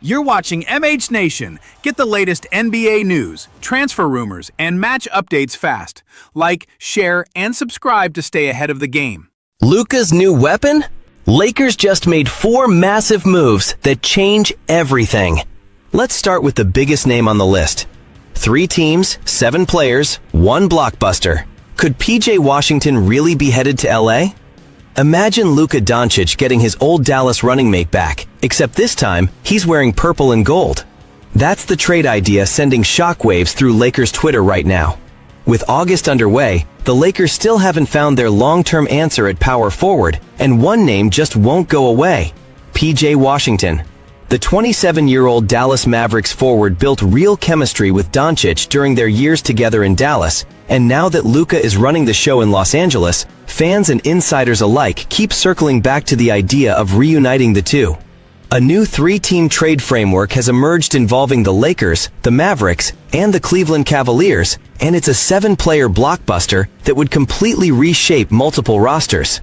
You're watching MH Nation. Get the latest NBA news, transfer rumors, and match updates fast. Like, share, and subscribe to stay ahead of the game. Luka's new weapon? Lakers just made 4 massive moves that change everything. Let's start with the biggest name on the list. 3 teams, 7 players, 1 blockbuster. Could PJ Washington really be headed to LA? Imagine Luka Dončić getting his old Dallas running mate back, except this time, he's wearing purple and gold. That's the trade idea sending shockwaves through Lakers Twitter right now. With August underway, the Lakers still haven't found their long-term answer at power forward, and one name just won't go away: PJ Washington. The 27-year-old Dallas Mavericks forward built real chemistry with Dončić during their years together in Dallas, and now that Luka is running the show in Los Angeles, fans and insiders alike keep circling back to the idea of reuniting the two. A new 3-team trade framework has emerged involving the Lakers, the Mavericks, and the Cleveland Cavaliers, and it's a 7-player blockbuster that would completely reshape multiple rosters.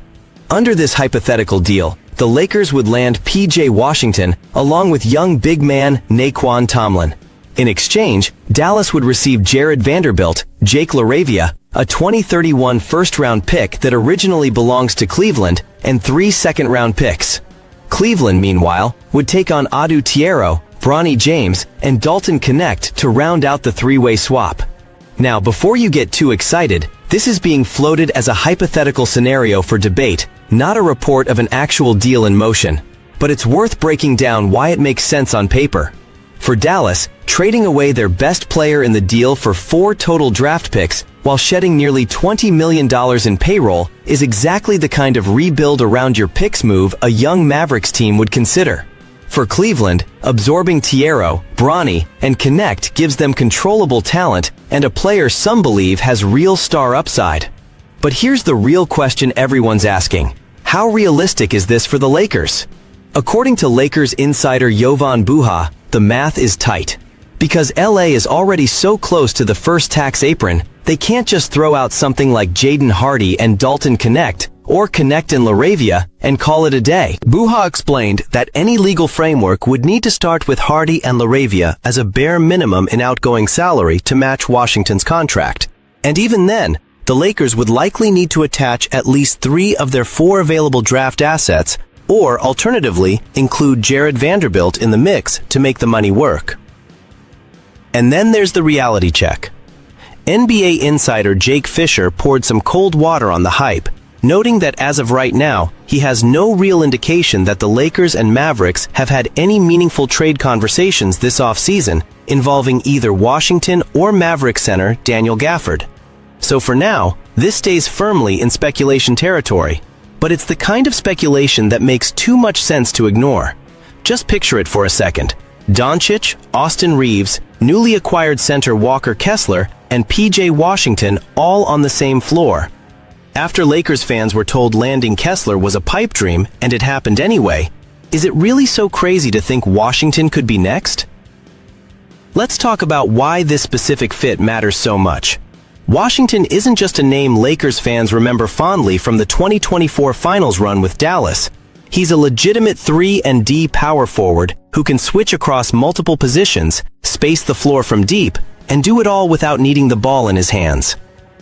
Under this hypothetical deal, the Lakers would land PJ Washington along with young big man Naquan Tomlin. In exchange, Dallas would receive Jared Vanderbilt, Jake LaRavia, a 2031 first-round pick that originally belongs to Cleveland, and 3 second-round picks. Cleveland, meanwhile, would take on Adu Tiero, Bronny James, and Dalton Connect to round out the 3-way swap. Now, before you get too excited, this is being floated as a hypothetical scenario for debate, not a report of an actual deal in motion. But it's worth breaking down why it makes sense on paper. For Dallas, trading away their best player in the deal for 4 total draft picks while shedding nearly $20 million in payroll is exactly the kind of rebuild around your picks move a young Mavericks team would consider. For Cleveland, absorbing Tiero, Bronny, and Connect gives them controllable talent and a player some believe has real star upside. But here's the real question everyone's asking: how realistic is this for the Lakers? According to Lakers insider Jovan Buha, the math is tight. Because LA is already so close to the first tax apron, they can't just throw out something like Jaden Hardy and Dalton Connect, or Connect and LaRavia, and call it a day. Buha explained that any legal framework would need to start with Hardy and LaRavia as a bare minimum in outgoing salary to match Washington's contract. And even then, the Lakers would likely need to attach at least 3 of their 4 available draft assets, or alternatively, include Jared Vanderbilt in the mix to make the money work. And then there's the reality check. NBA insider Jake Fisher poured some cold water on the hype, noting that as of right now, he has no real indication that the Lakers and Mavericks have had any meaningful trade conversations this offseason involving either Washington or Mavericks center Daniel Gafford. So for now, this stays firmly in speculation territory. But it's the kind of speculation that makes too much sense to ignore. Just picture it for a second. Dončić, Austin Reeves, newly acquired center Walker Kessler, and PJ Washington all on the same floor. After Lakers fans were told landing Kessler was a pipe dream and it happened anyway, is it really so crazy to think Washington could be next? Let's talk about why this specific fit matters so much. Washington isn't just a name Lakers fans remember fondly from the 2024 Finals run with Dallas. He's a legitimate 3-and-D power forward who can switch across multiple positions, space the floor from deep, and do it all without needing the ball in his hands.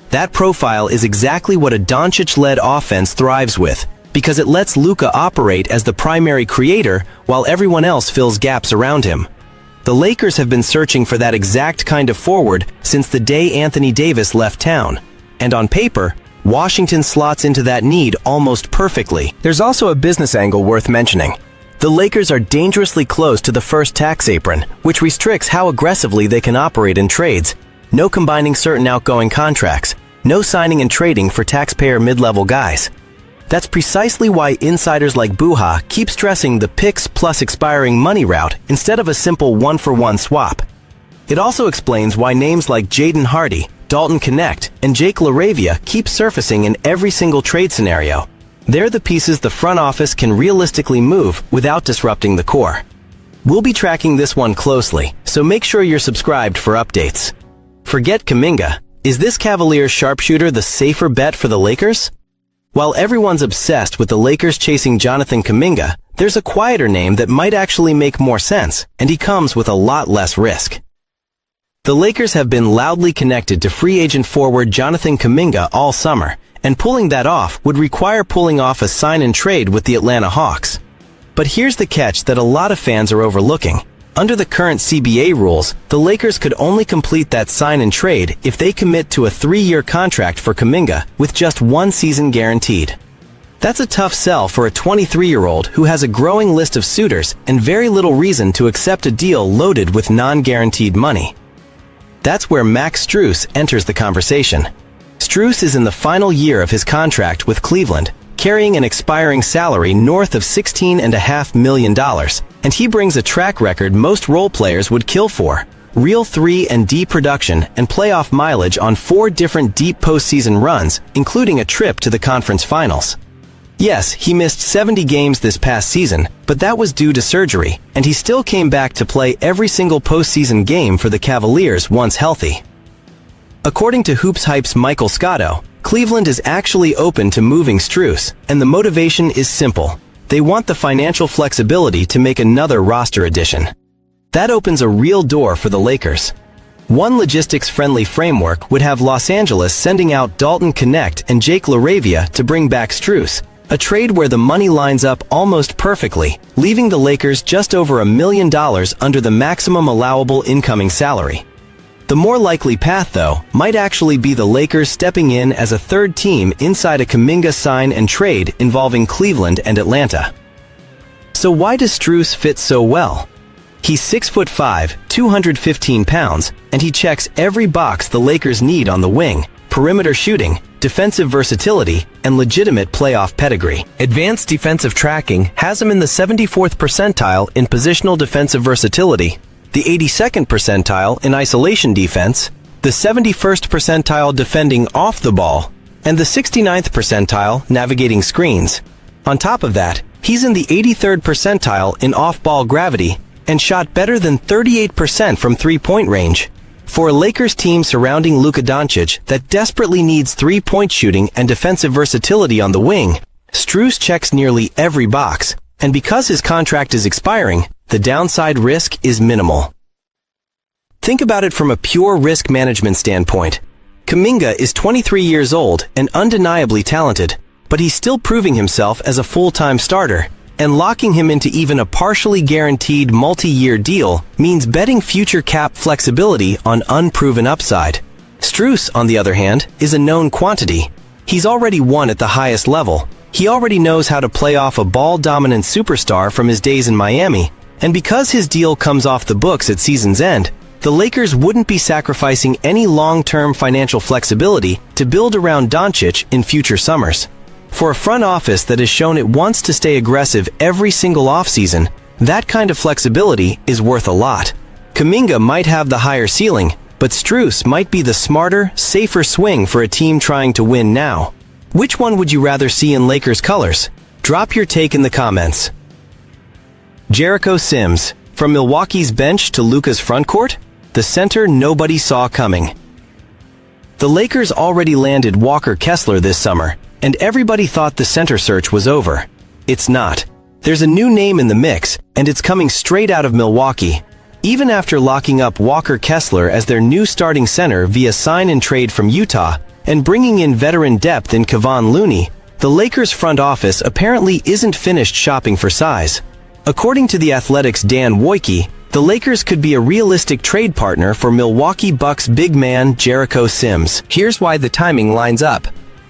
That profile is exactly what a Dončić-led offense thrives with, because it lets Luka operate as the primary creator while everyone else fills gaps around him. The Lakers have been searching for that exact kind of forward since the day Anthony Davis left town. And on paper, Washington slots into that need almost perfectly. There's also a business angle worth mentioning. The Lakers are dangerously close to the first tax apron, which restricts how aggressively they can operate in trades. No combining certain outgoing contracts. No signing and trading for taxpayer mid-level guys. That's precisely why insiders like Buha keep stressing the picks plus expiring money route instead of a simple one-for-one swap. It also explains why names like Jaden Hardy, Dalton Connect, and Jake LaRavia keep surfacing in every single trade scenario. They're the pieces the front office can realistically move without disrupting the core. We'll be tracking this one closely, so make sure you're subscribed for updates. Forget Kuminga. Is this Cavaliers sharpshooter the safer bet for the Lakers? While everyone's obsessed with the Lakers chasing Jonathan Kuminga, there's a quieter name that might actually make more sense, and he comes with a lot less risk. The Lakers have been loudly connected to free agent forward Jonathan Kuminga all summer, and pulling that off would require pulling off a sign and trade with the Atlanta Hawks. But here's the catch that a lot of fans are overlooking. Under the current CBA rules, the Lakers could only complete that sign and trade if they commit to a 3-year contract for Kuminga with just 1 season guaranteed. That's a tough sell for a 23-year-old who has a growing list of suitors and very little reason to accept a deal loaded with non-guaranteed money. That's where Max Strus enters the conversation. Strus is in the final year of his contract with Cleveland, carrying an expiring salary north of $16.5 million, and he brings a track record most role players would kill for: real 3 and D production and playoff mileage on 4 different deep postseason runs, including a trip to the conference finals. Yes, he missed 70 games this past season, but that was due to surgery, and he still came back to play every single postseason game for the Cavaliers once healthy. According to Hoops Hype's Michael Scotto, Cleveland is actually open to moving Strus, and the motivation is simple. They want the financial flexibility to make another roster addition. That opens a real door for the Lakers. One logistics-friendly framework would have Los Angeles sending out Dalton Knecht and Jake LaRavia to bring back Strus, a trade where the money lines up almost perfectly, leaving the Lakers just over $1 million under the maximum allowable incoming salary. The more likely path, though, might actually be the Lakers stepping in as a third team inside a Kuminga sign and trade involving Cleveland and Atlanta. So why does Strus fit so well? He's 6'5", 215 pounds, and he checks every box the Lakers need on the wing: perimeter shooting, defensive versatility, and legitimate playoff pedigree. Advanced defensive tracking has him in the 74th percentile in positional defensive versatility, the 82nd percentile in isolation defense, the 71st percentile defending off the ball, and the 69th percentile navigating screens. On top of that, he's in the 83rd percentile in off-ball gravity and shot better than 38% from three-point range. For a Lakers team surrounding Luka Dončić that desperately needs three-point shooting and defensive versatility on the wing, Strus checks nearly every box, and because his contract is expiring, the downside risk is minimal. Think about it from a pure risk management standpoint. Kuminga is 23 years old and undeniably talented, but he's still proving himself as a full-time starter, and locking him into even a partially guaranteed multi-year deal means betting future cap flexibility on unproven upside. Strus, on the other hand, is a known quantity. He's already won at the highest level. He already knows how to play off a ball-dominant superstar from his days in Miami, and because his deal comes off the books at season's end, the Lakers wouldn't be sacrificing any long-term financial flexibility to build around Dončić in future summers. For a front office that has shown it wants to stay aggressive every single offseason, that kind of flexibility is worth a lot. Kuminga might have the higher ceiling, but Strus might be the smarter, safer swing for a team trying to win now. Which one would you rather see in Lakers colors? Drop your take in the comments. Jericho Sims, from Milwaukee's bench to Luka's frontcourt, the center nobody saw coming. The Lakers already landed Walker Kessler this summer, and everybody thought the center search was over. It's not. There's a new name in the mix, and it's coming straight out of Milwaukee. Even after locking up Walker Kessler as their new starting center via sign and trade from Utah, and bringing in veteran depth in Kevon Looney, the Lakers front office apparently isn't finished shopping for size. According to The Athletic's Dan Wojcicki, the Lakers could be a realistic trade partner for Milwaukee Bucks big man Jericho Sims. Here's why the timing lines up.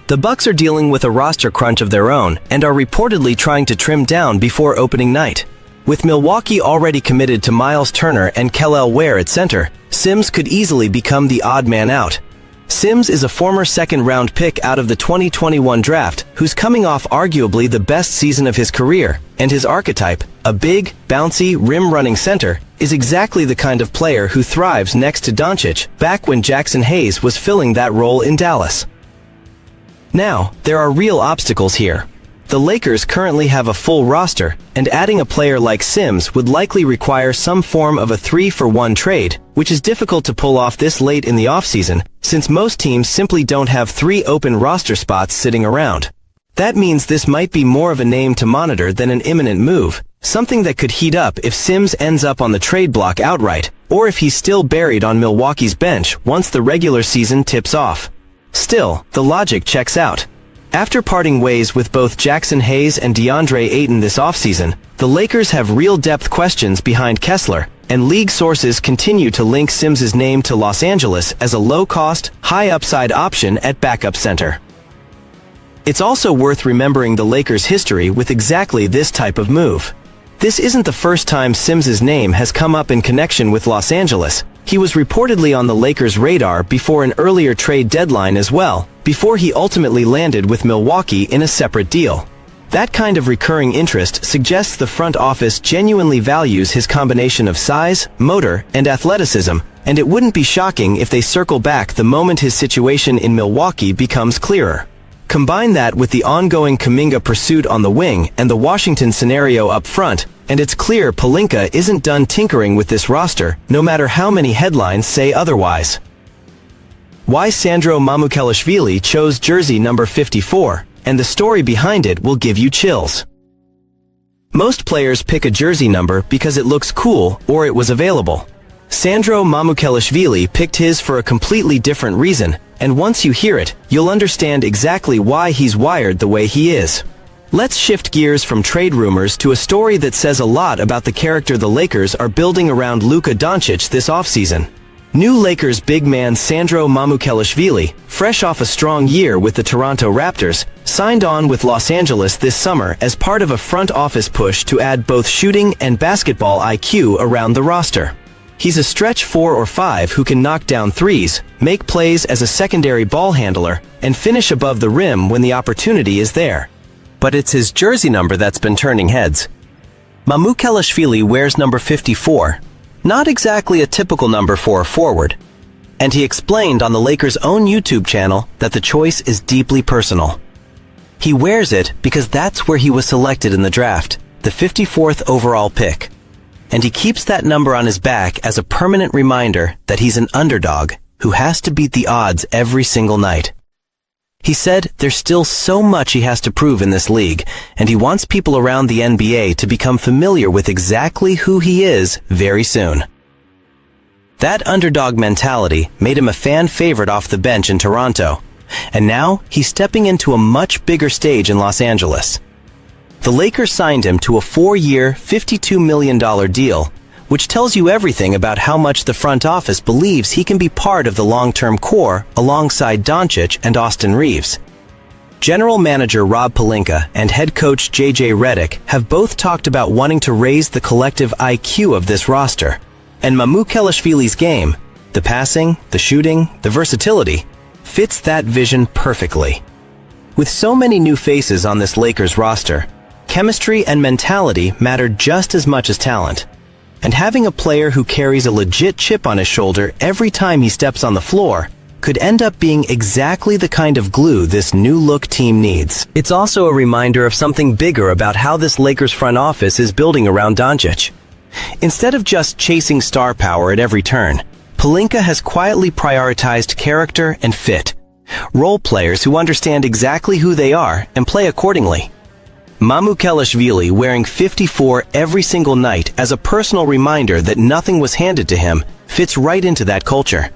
The Bucks are dealing with a roster crunch of their own and are reportedly trying to trim down before opening night. With Milwaukee already committed to Miles Turner and Kel'el Ware at center, Sims could easily become the odd man out. Sims is a former second-round pick out of the 2021 draft who's coming off arguably the best season of his career, and his archetype, a big, bouncy, rim-running center, is exactly the kind of player who thrives next to Dončić back when Jackson Hayes was filling that role in Dallas. Now, there are real obstacles here. The Lakers currently have a full roster, and adding a player like Sims would likely require some form of a 3-for-1 trade, which is difficult to pull off this late in the offseason, since most teams simply don't have 3 open roster spots sitting around. That means this might be more of a name to monitor than an imminent move, something that could heat up if Sims ends up on the trade block outright, or if he's still buried on Milwaukee's bench once the regular season tips off. Still, the logic checks out. After parting ways with both Jackson Hayes and DeAndre Ayton this offseason, the Lakers have real depth questions behind Kessler, and league sources continue to link Sims's name to Los Angeles as a low-cost, high-upside option at backup center. It's also worth remembering the Lakers' history with exactly this type of move. This isn't the first time Sims's name has come up in connection with Los Angeles. He was reportedly on the Lakers' radar before an earlier trade deadline as well, before he ultimately landed with Milwaukee in a separate deal. That kind of recurring interest suggests the front office genuinely values his combination of size, motor, and athleticism, and it wouldn't be shocking if they circle back the moment his situation in Milwaukee becomes clearer. Combine that with the ongoing Kuminga pursuit on the wing and the Washington scenario up front, and it's clear Pelinka isn't done tinkering with this roster, no matter how many headlines say otherwise. Why Sandro Mamukelashvili chose jersey number 54, and the story behind it will give you chills. Most players pick a jersey number because it looks cool or it was available. Sandro Mamukelashvili picked his for a completely different reason, and once you hear it, you'll understand exactly why he's wired the way he is. Let's shift gears from trade rumors to a story that says a lot about the character the Lakers are building around Luka Dončić this offseason. New Lakers big man Sandro Mamukelashvili, fresh off a strong year with the Toronto Raptors, signed on with Los Angeles this summer as part of a front office push to add both shooting and basketball IQ around the roster. He's a stretch 4 or 5 who can knock down threes, make plays as a secondary ball handler, and finish above the rim when the opportunity is there. But it's his jersey number that's been turning heads. Mamukelashvili wears number 54, not exactly a typical number for a forward. And he explained on the Lakers' own YouTube channel that the choice is deeply personal. He wears it because that's where he was selected in the draft, the 54th overall pick. And he keeps that number on his back as a permanent reminder that he's an underdog who has to beat the odds every single night. He said there's still so much he has to prove in this league, and he wants people around the NBA to become familiar with exactly who he is very soon. That underdog mentality made him a fan favorite off the bench in Toronto, and now he's stepping into a much bigger stage in Los Angeles. The Lakers signed him to a 4-year, $52 million deal, which tells you everything about how much the front office believes he can be part of the long-term core alongside Dončić and Austin Reeves. General Manager Rob Pelinka and head coach J.J. Redick have both talked about wanting to raise the collective IQ of this roster, and Mamukelashvili's game, the passing, the shooting, the versatility, fits that vision perfectly. With so many new faces on this Lakers roster, chemistry and mentality matter just as much as talent. And having a player who carries a legit chip on his shoulder every time he steps on the floor could end up being exactly the kind of glue this new-look team needs. It's also a reminder of something bigger about how this Lakers front office is building around Dončić. Instead of just chasing star power at every turn, Pelinka has quietly prioritized character and fit, role players who understand exactly who they are and play accordingly. Mamukelashvili wearing 54 every single night as a personal reminder that nothing was handed to him fits right into that culture.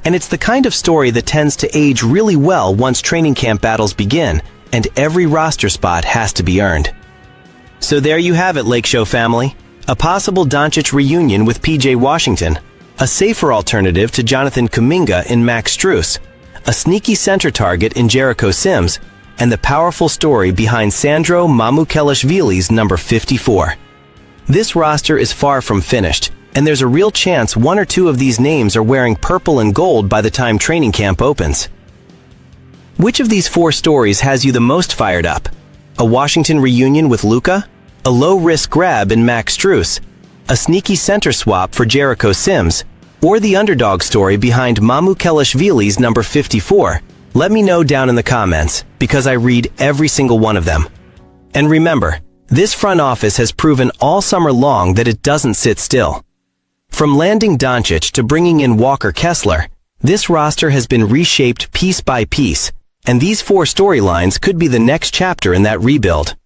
And it's the kind of story that tends to age really well once training camp battles begin and every roster spot has to be earned. So there you have it, Lake Show family. A possible Dončić reunion with PJ Washington, a safer alternative to Jonathan Kuminga in Max Strus, a sneaky center target in Jericho Sims, and the powerful story behind Sandro Mamukelashvili's number 54. This roster is far from finished, and there's a real chance one or two of these names are wearing purple and gold by the time training camp opens. Which of these 4 stories has you the most fired up? A Washington reunion with Luka? A low-risk grab in Max Strus? A sneaky center swap for Jericho Sims? Or the underdog story behind Mamukelashvili's number 54? Let me know down in the comments, because I read every single one of them. And remember, this front office has proven all summer long that it doesn't sit still. From landing Dončić to bringing in Walker Kessler, this roster has been reshaped piece by piece, And these 4 storylines could be the next chapter in that rebuild.